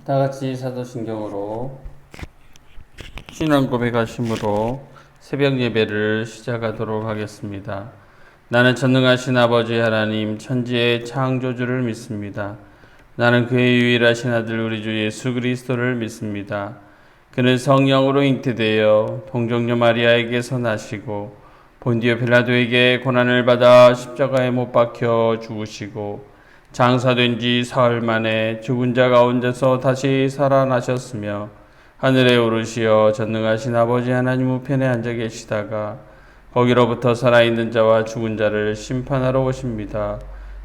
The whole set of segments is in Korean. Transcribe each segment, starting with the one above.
다 같이 사도신경으로 신앙 고백하심으로 새벽 예배를 시작하도록 하겠습니다. 나는 전능하신 아버지 하나님 천지의 창조주를 믿습니다. 나는 그의 유일하신 아들 우리 주 예수 그리스도를 믿습니다. 그는 성령으로 잉태되어 동정녀 마리아에게서 나시고 본디오 빌라도에게 고난을 받아 십자가에 못 박혀 죽으시고 장사된 지 사흘 만에 죽은 자 가운데서 다시 살아나셨으며 하늘에 오르시어 전능하신 아버지 하나님 우편에 앉아 계시다가 거기로부터 살아있는 자와 죽은 자를 심판하러 오십니다.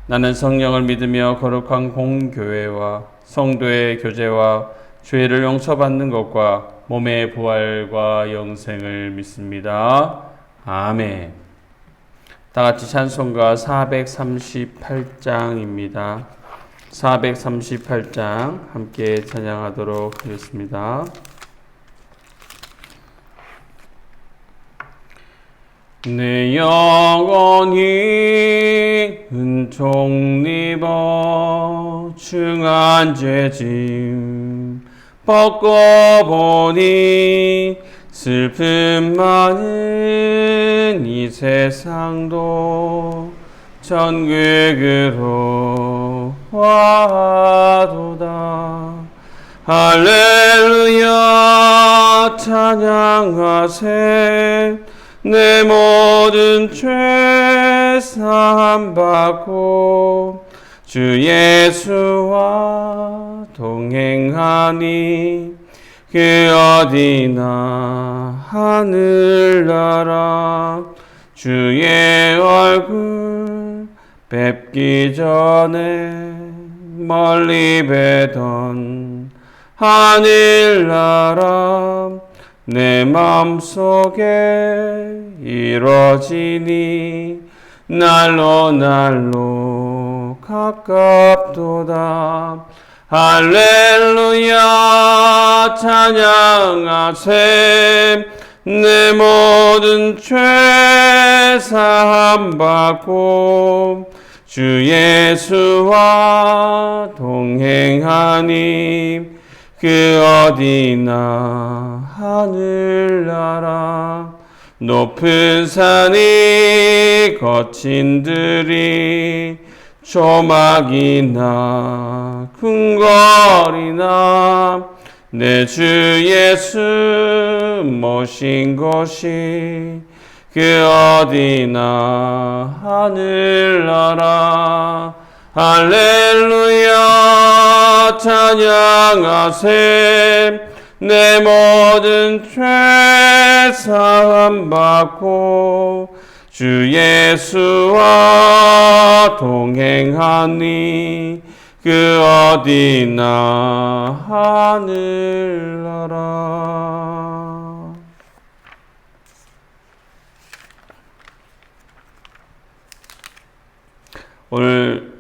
나는 성령을 믿으며 거룩한 공교회와 성도의 교제와 죄를 용서받는 것과 몸의 부활과 영생을 믿습니다. 아멘. 다 같이 찬송가 438장입니다. 438장 함께 찬양하도록 하겠습니다. 내 영혼이 은총 입어 중한 죄짐 벗고 보니 슬픔 많은 이 세상도 천국으로 와도다. 할렐루야 찬양하세. 내 모든 죄 사함 받고 주 예수와 동행하니 그 어디나 하늘나라 주의 얼굴 뵙기 전에 멀리 뵈던 하늘나라 내 맘속에 이루어지니 날로 가깝도다. 할렐루야 찬양하세. 내 모든 죄 사함 받고 주 예수와 동행하니 그 어디나 하늘나라 높은 산이 거친 들이 조막이나 궁궐이나 내 주 예수 모신 곳이 그 어디나 하늘나라. 할렐루야 찬양하세. 내 모든 죄 사함 받고 주 예수와 동행하니 그 어디나 하늘나라. 오늘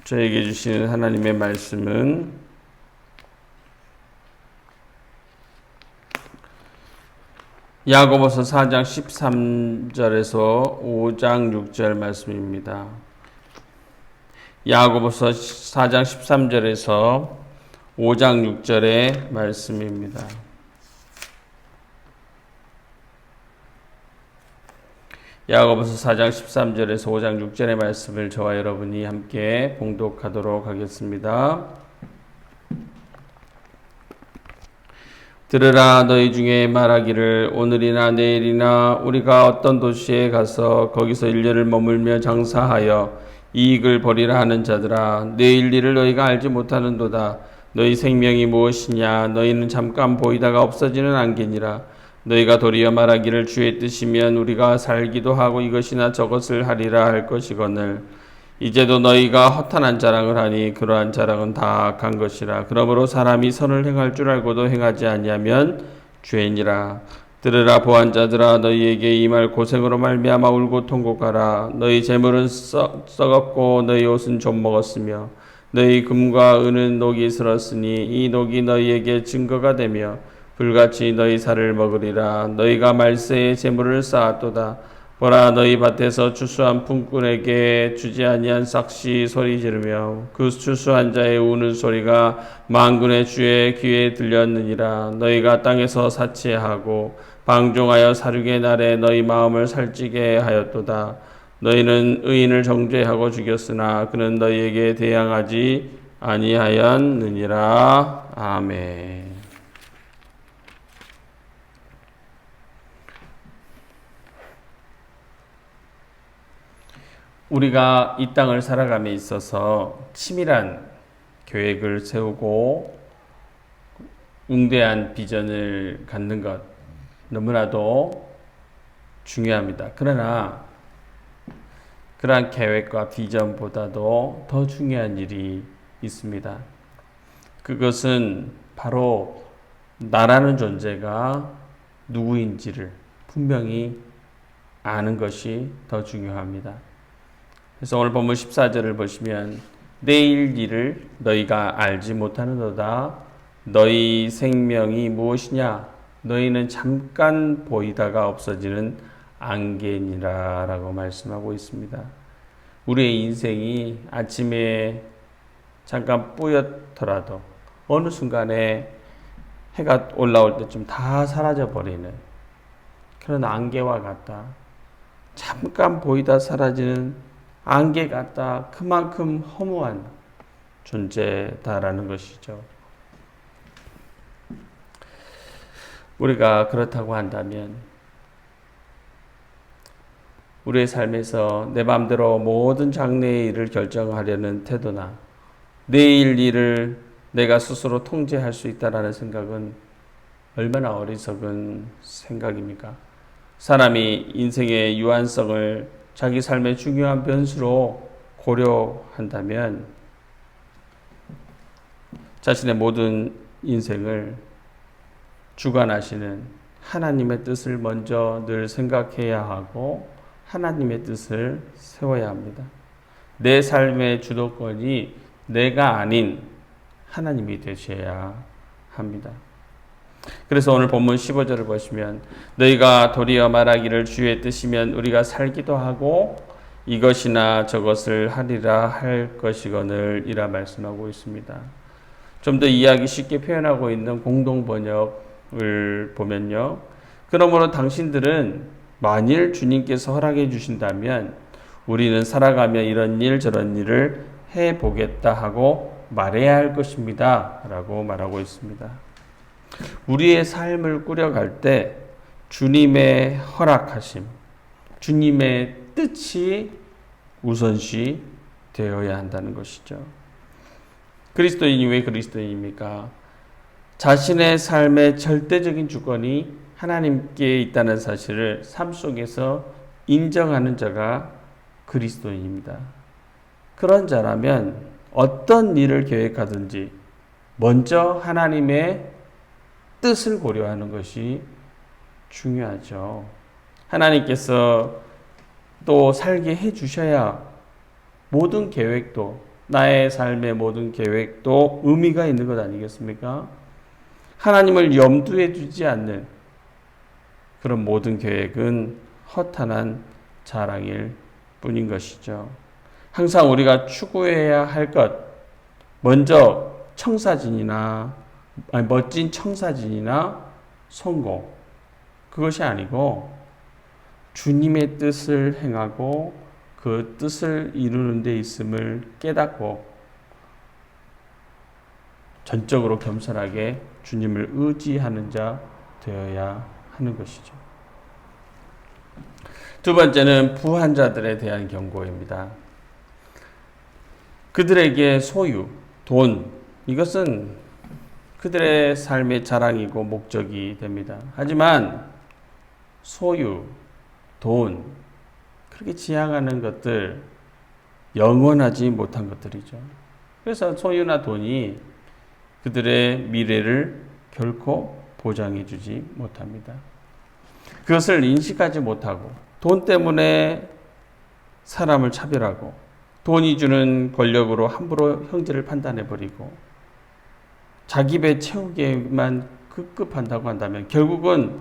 저에게 주시는 하나님의 말씀은 야고보서 4장 13절에서 5장 6절 말씀입니다. 야고보서 4장 13절에서 5장 6절의 말씀입니다. 야고보서 4장 13절에서 5장 6절의 말씀을 저와 여러분이 함께 봉독하도록 하겠습니다. 들으라. 너희 중에 말하기를 오늘이나 내일이나 우리가 어떤 도시에 가서 거기서 1년을 머물며 장사하여 이익을 벌이라 하는 자들아, 내일 일을 너희가 알지 못하는도다. 너희 생명이 무엇이냐? 너희는 잠깐 보이다가 없어지는 안개니라. 너희가 도리어 말하기를 주의 뜻이면 우리가 살기도 하고 이것이나 저것을 하리라 할 것이거늘 이제도 너희가 허탄한 자랑을 하니 그러한 자랑은 다 악한 것이라. 그러므로 사람이 선을 행할 줄 알고도 행하지 아니하면 죄니라. 들으라. 보안자들아, 너희에게 이 말 고생으로 말미암아 울고 통곡하라. 너희 재물은 썩었고 너희 옷은 좀 먹었으며 너희 금과 은은 녹이 슬었으니 이 녹이 너희에게 증거가 되며 불같이 너희 살을 먹으리라. 너희가 말세에 재물을 쌓았도다. 보라, 너희 밭에서 추수한 품꾼에게 주지 아니한 삭시 소리 지르며 그 추수한 자의 우는 소리가 만군의 주의 귀에 들렸느니라. 너희가 땅에서 사치하고 방종하여 사륙의 날에 너희 마음을 살찌게 하였도다. 너희는 의인을 정죄하고 죽였으나 그는 너희에게 대항하지 아니하였느니라. 아멘. 우리가 이 땅을 살아감에 있어서 치밀한 계획을 세우고 웅대한 비전을 갖는 것 너무나도 중요합니다. 그러나 그러한 계획과 비전보다도 더 중요한 일이 있습니다. 그것은 바로 나라는 존재가 누구인지를 분명히 아는 것이 더 중요합니다. 그래서 오늘 본문 14절을 보시면 내일 일을 너희가 알지 못하는도다. 너희 생명이 무엇이냐? 너희는 잠깐 보이다가 없어지는 안개니라 라고 말씀하고 있습니다. 우리의 인생이 아침에 잠깐 뿌옇더라도 어느 순간에 해가 올라올 때쯤 다 사라져버리는 그런 안개와 같다. 잠깐 보이다 사라지는 안개 같다. 그만큼 허무한 존재다라는 것이죠. 우리가 그렇다고 한다면 우리의 삶에서 내 마음대로 모든 장래의 일을 결정하려는 태도나 내일 일을 내가 스스로 통제할 수 있다라는 생각은 얼마나 어리석은 생각입니까? 사람이 인생의 유한성을 자기 삶의 중요한 변수로 고려한다면 자신의 모든 인생을 주관하시는 하나님의 뜻을 먼저 늘 생각해야 하고 하나님의 뜻을 세워야 합니다. 내 삶의 주도권이 내가 아닌 하나님이 되셔야 합니다. 그래서 오늘 본문 15절을 보시면 너희가 도리어 말하기를 주의 뜻이면 우리가 살기도 하고 이것이나 저것을 하리라 할 것이거늘 이라 말씀하고 있습니다. 좀 더 이해하기 쉽게 표현하고 있는 공동 번역을 보면요. 그러므로 당신들은 만일 주님께서 허락해 주신다면 우리는 살아가며 이런 일 저런 일을 해보겠다 하고 말해야 할 것입니다. 라고 말하고 있습니다. 우리의 삶을 꾸려갈 때 주님의 허락하심, 주님의 뜻이 우선시 되어야 한다는 것이죠. 그리스도인이 왜 그리스도인입니까? 자신의 삶의 절대적인 주권이 하나님께 있다는 사실을 삶 속에서 인정하는 자가 그리스도인입니다. 그런 자라면 어떤 일을 계획하든지 먼저 하나님의 뜻을 고려하는 것이 중요하죠. 하나님께서 또 살게 해주셔야 모든 계획도, 나의 삶의 모든 계획도 의미가 있는 것 아니겠습니까? 하나님을 염두에 두지 않는 그런 모든 계획은 허탄한 자랑일 뿐인 것이죠. 항상 우리가 추구해야 할 것, 먼저 멋진 청사진이나 성공, 그것이 아니고 주님의 뜻을 행하고 그 뜻을 이루는 데 있음을 깨닫고 전적으로 겸손하게 주님을 의지하는 자 되어야 하는 것이죠. 두 번째는 부한 자들에 대한 경고입니다. 그들에게 소유, 돈, 이것은 그들의 삶의 자랑이고 목적이 됩니다. 하지만 소유, 돈, 그렇게 지향하는 것들, 영원하지 못한 것들이죠. 그래서 소유나 돈이 그들의 미래를 결코 보장해 주지 못합니다. 그것을 인식하지 못하고 돈 때문에 사람을 차별하고 돈이 주는 권력으로 함부로 형제를 판단해버리고 자기 배 채우기에만 급급한다고 한다면 결국은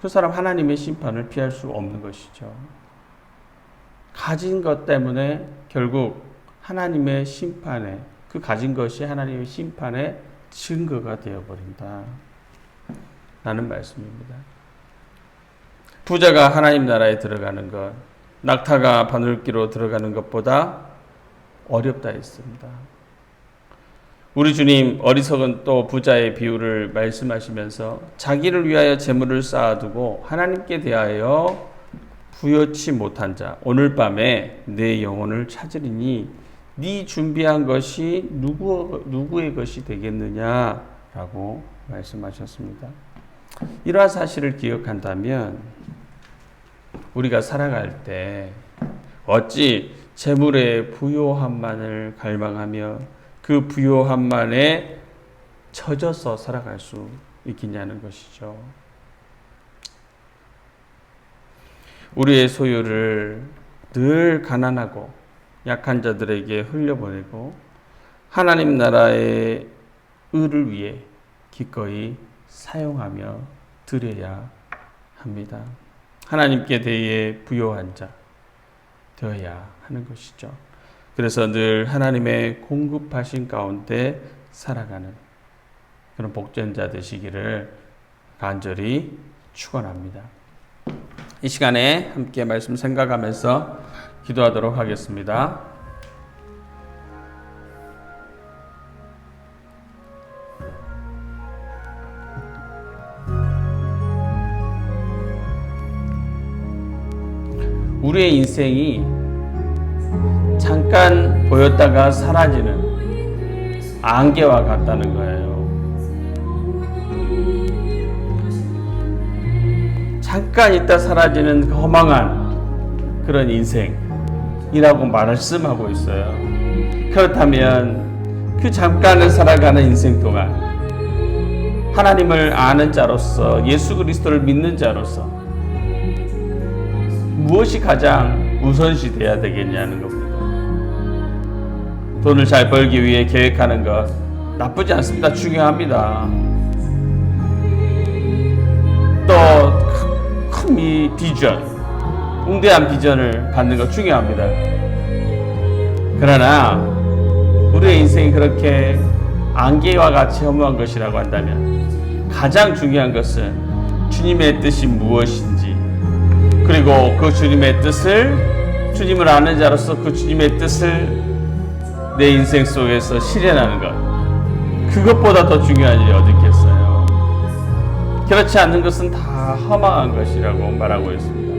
그 사람 하나님의 심판을 피할 수 없는 것이죠. 가진 것 때문에 결국 하나님의 심판에, 그 가진 것이 하나님의 심판의 증거가 되어버린다 라는 말씀입니다. 부자가 하나님 나라에 들어가는 것, 낙타가 바늘기로 들어가는 것보다 어렵다 했습니다. 우리 주님 어리석은 또 부자의 비유를 말씀하시면서 자기를 위하여 재물을 쌓아두고 하나님께 대하여 부여치 못한 자, 오늘 밤에 내 영혼을 찾으리니 네 준비한 것이 누구의 것이 되겠느냐라고 말씀하셨습니다. 이러한 사실을 기억한다면 우리가 살아갈 때 어찌 재물의 부요함만을 갈망하며 그 부요함만에 젖어서 살아갈 수 있겠냐는 것이죠. 우리의 소유를 늘 가난하고 약한 자들에게 흘려보내고 하나님 나라의 의를 위해 기꺼이 사용하며 드려야 합니다. 하나님께 대해 부요한 자 되어야 하는 것이죠. 그래서 늘 하나님의 공급하신 가운데 살아가는 그런 복된 자 되시기를 간절히 축원합니다. 이 시간에 함께 말씀 생각하면서 기도하도록 하겠습니다. 우리의 인생이 잠깐 보였다가 사라지는 안개와 같다는 거예요. 잠깐 있다 사라지는 허망한 그런 인생이라고 말씀하고 있어요. 그렇다면 그 잠깐을 살아가는 인생 동안 하나님을 아는 자로서, 예수 그리스도를 믿는 자로서 무엇이 가장 우선시 돼야 되겠냐는 겁니다. 돈을 잘 벌기 위해 계획하는 것 나쁘지 않습니다. 중요합니다. 또 큰 비전, 웅대한 비전을 받는 것 중요합니다. 그러나 우리의 인생이 그렇게 안개와 같이 허무한 것이라고 한다면 가장 중요한 것은 주님의 뜻이 무엇인지, 그리고 그 주님의 뜻을, 주님을 아는 자로서 그 주님의 뜻을 내 인생 속에서 실현하는 것, 그것보다 더 중요한 일이 어디 있겠어요. 그렇지 않는 것은 다 허망한 것이라고 말하고 있습니다.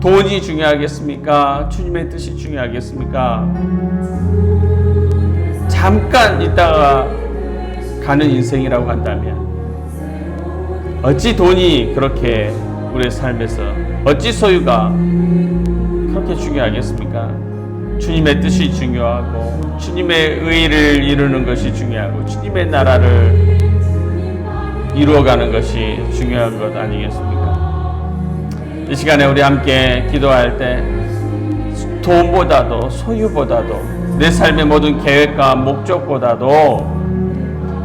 돈이 중요하겠습니까? 주님의 뜻이 중요하겠습니까? 잠깐 있다가 가는 인생이라고 한다면 어찌 돈이 그렇게 우리의 삶에서, 어찌 소유가 그렇게 중요하겠습니까? 주님의 뜻이 중요하고 주님의 의를 이루는 것이 중요하고 주님의 나라를 이루어가는 것이 중요한 것 아니겠습니까? 이 시간에 우리 함께 기도할 때 돈보다도, 소유보다도, 내 삶의 모든 계획과 목적보다도,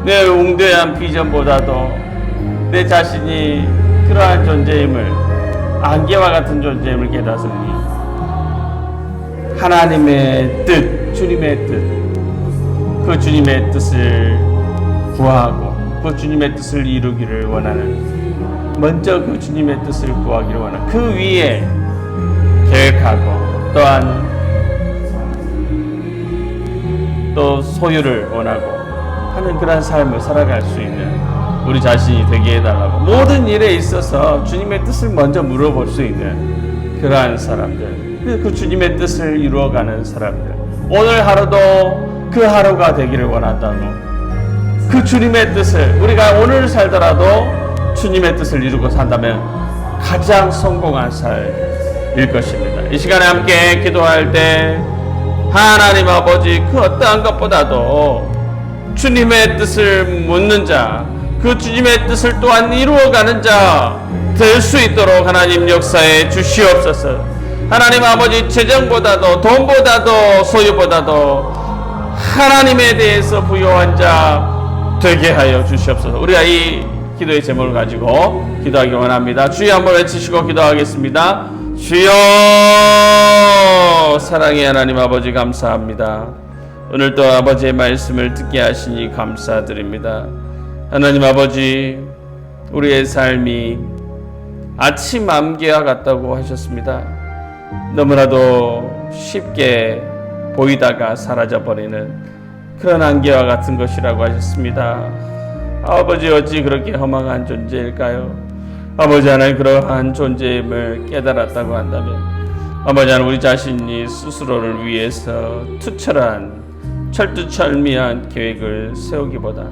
내 웅대한 비전보다도 내 자신이 그러한 존재임을, 안개와 같은 존재임을 깨닫으니 하나님의 뜻, 주님의 뜻, 그 주님의 뜻을 구하고 그 주님의 뜻을 이루기를 원하는, 먼저 그 주님의 뜻을 구하기를 원하는, 그 위에 계획하고 또한 또 소유를 원하고 하는 그런 삶을 살아갈 수 있는 우리 자신이 되게 해달라고, 모든 일에 있어서 주님의 뜻을 먼저 물어볼 수 있는 그러한 사람들, 그 주님의 뜻을 이루어가는 사람들, 오늘 하루도 그 하루가 되기를 원한다고, 그 주님의 뜻을, 우리가 오늘 살더라도 주님의 뜻을 이루고 산다면 가장 성공한 삶일 것입니다. 이 시간에 함께 기도할 때 하나님 아버지, 그 어떠한 것보다도 주님의 뜻을 묻는 자, 그 주님의 뜻을 또한 이루어가는 자 될 수 있도록 하나님 역사해 주시옵소서. 하나님 아버지, 재정보다도, 돈보다도, 소유보다도 하나님에 대해서 부요한 자, 되게 하여 주시옵소서. 우리가 이 기도의 제목을 가지고 기도하기 원합니다. 주여 한번 외치시고 기도하겠습니다. 주여, 사랑의 하나님 아버지 감사합니다. 오늘도 아버지의 말씀을 듣게 하시니 감사드립니다. 하나님 아버지, 우리의 삶이 아침 안개와 같다고 하셨습니다. 너무나도 쉽게 보이다가 사라져버리는 그런 안개와 같은 것이라고 하셨습니다. 아버지, 어찌 그렇게 허망한 존재일까요? 아버지 하나님, 그러한 존재임을 깨달았다고 한다면 아버지 하나님, 우리 자신이 스스로를 위해서 투철한 철두철미한 계획을 세우기보다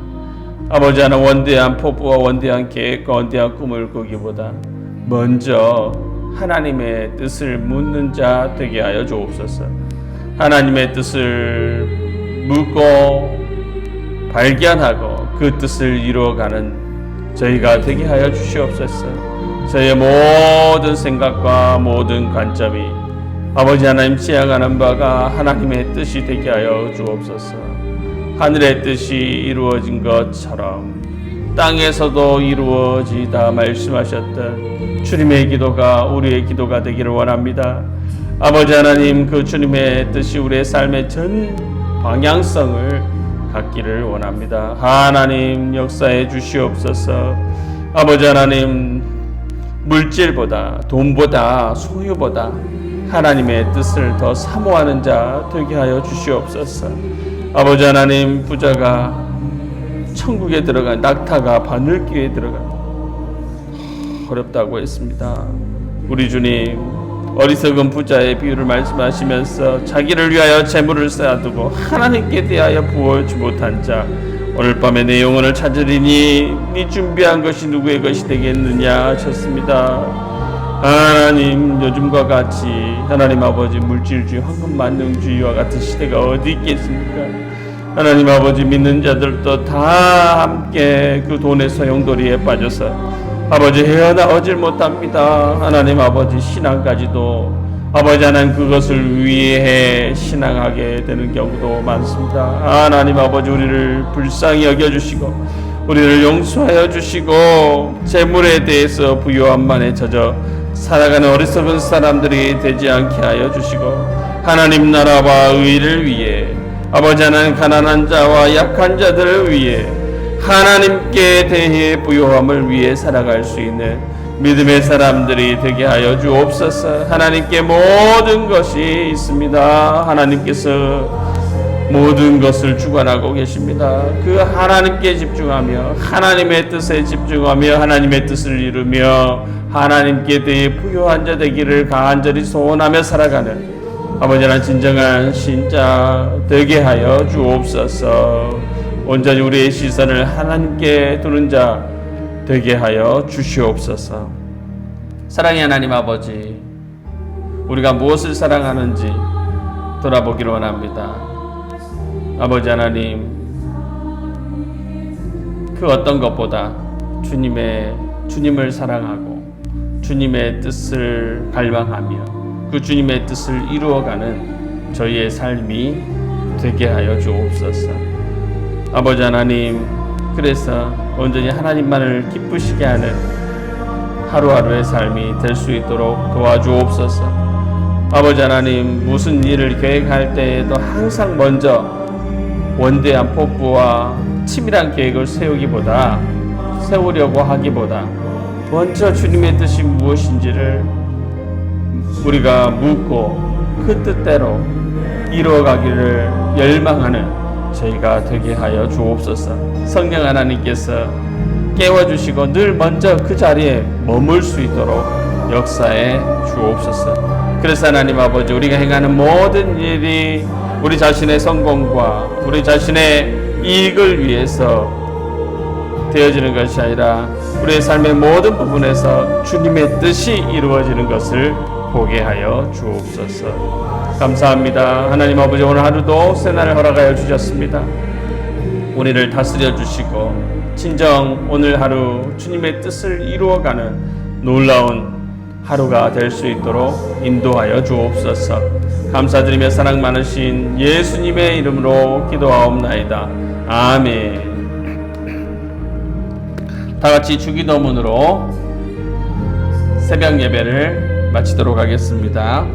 아버지 하나님, 원대한 포부와 원대한 계획과 원대한 꿈을 꾸기보다 먼저 하나님의 뜻을 묻는 자 되게 하여 주옵소서. 하나님의 뜻을 묻고 발견하고 그 뜻을 이루어가는 저희가 되게 하여 주시옵소서. 저희의 모든 생각과 모든 관점이 아버지 하나님 지향하는 바가 하나님의 뜻이 되게 하여 주옵소서. 하늘의 뜻이 이루어진 것처럼 땅에서도 이루어지다 말씀하셨던 주님의 기도가 우리의 기도가 되기를 원합니다. 아버지 하나님, 그 주님의 뜻이 우리의 삶의 전 방향성을 갖기를 원합니다. 하나님, 역사해 주시옵소서. 아버지 하나님, 물질보다 돈보다 소유보다 하나님의 뜻을 더 사모하는 자 되게 하여 주시옵소서. 아버지 하나님, 부자가 천국에 들어간 낙타가 바늘귀에 들어간 어렵다고 했습니다. 우리 주님, 어리석은 부자의 비유를 말씀하시면서 자기를 위하여 재물을 쌓아두고 하나님께 대하여 부어주지 못한 자, 오늘 밤에 내 영혼을 찾으리니 네 준비한 것이 누구의 것이 되겠느냐 하셨습니다. 하나님, 요즘과 같이 하나님 아버지 물질주의, 황금만능주의와 같은 시대가 어디 있겠습니까? 하나님 아버지, 믿는 자들도 다 함께 그 돈의 소용돌이에 빠져서 아버지 헤어나오질 못합니다. 하나님 아버지, 신앙까지도 아버지 하나님 그것을 위해 신앙하게 되는 경우도 많습니다. 하나님 아버지, 우리를 불쌍히 여겨주시고 우리를 용서하여 주시고 재물에 대해서 부요함만에 젖어 살아가는 어리석은 사람들이 되지 않게 하여 주시고 하나님 나라와 의를 위해 아버지 하나님 가난한 자와 약한 자들을 위해 하나님께 대해 부요함을 위해 살아갈 수 있는 믿음의 사람들이 되게 하여 주옵소서. 하나님께 모든 것이 있습니다. 하나님께서 모든 것을 주관하고 계십니다. 그 하나님께 집중하며 하나님의 뜻에 집중하며 하나님의 뜻을 이루며 하나님께 대해 부요한 자 되기를 간절히 소원하며 살아가는 아버지 하나님, 진정한 신자 되게 하여 주옵소서. 온전히 우리의 시선을 하나님께 두는 자 되게 하여 주시옵소서. 사랑의 하나님 아버지, 우리가 무엇을 사랑하는지 돌아보기를 원합니다. 아버지 하나님, 그 어떤 것보다 주님을 사랑하고 주님의 뜻을 갈망하며 그 주님의 뜻을 이루어가는 저희의 삶이 되게 하여 주옵소서. 아버지 하나님, 그래서 온전히 하나님만을 기쁘시게 하는 하루하루의 삶이 될 수 있도록 도와주옵소서. 아버지 하나님, 무슨 일을 계획할 때에도 항상 먼저 원대한 포부와 치밀한 계획을 세우려고 하기보다 먼저 주님의 뜻이 무엇인지를 우리가 묻고 그 뜻대로 이루어가기를 열망하는 저희가 되게 하여 주옵소서. 성령 하나님께서 깨워주시고 늘 먼저 그 자리에 머물 수 있도록 역사해 주옵소서. 그래서 하나님 아버지, 우리가 행하는 모든 일이 우리 자신의 성공과 우리 자신의 이익을 위해서 되어지는 것이 아니라 우리의 삶의 모든 부분에서 주님의 뜻이 이루어지는 것을 보게 하여 주옵소서. 감사합니다. 하나님 아버지, 오늘 하루도 새날을 허락하여 주셨습니다. 우리를 다스려 주시고 진정 오늘 하루 주님의 뜻을 이루어가는 놀라운 하루가 될 수 있도록 인도하여 주옵소서. 감사드리며 사랑 많으신 예수님의 이름으로 기도하옵나이다. 아멘. 다 같이 주기도문으로 새벽 예배를 마치도록 하겠습니다.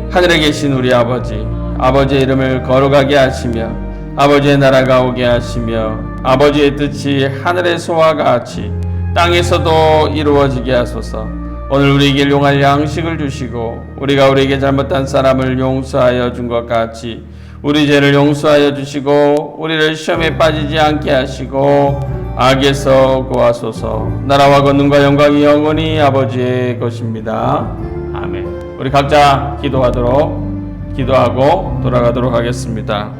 하늘에 계신 우리 아버지, 아버지의 이름을 거룩하게 하시며 아버지의 나라가 오게 하시며 아버지의 뜻이 하늘에서와 같이 땅에서도 이루어지게 하소서. 오늘 우리에게 일용할 양식을 주시고 우리가 우리에게 잘못한 사람을 용서하여 준 것 같이 우리 죄를 용서하여 주시고 우리를 시험에 빠지지 않게 하시고 악에서 구하소서. 나라와 권능과 영광이 영원히 아버지의 것입니다. 아멘. 우리 각자 기도하고 돌아가도록 하겠습니다.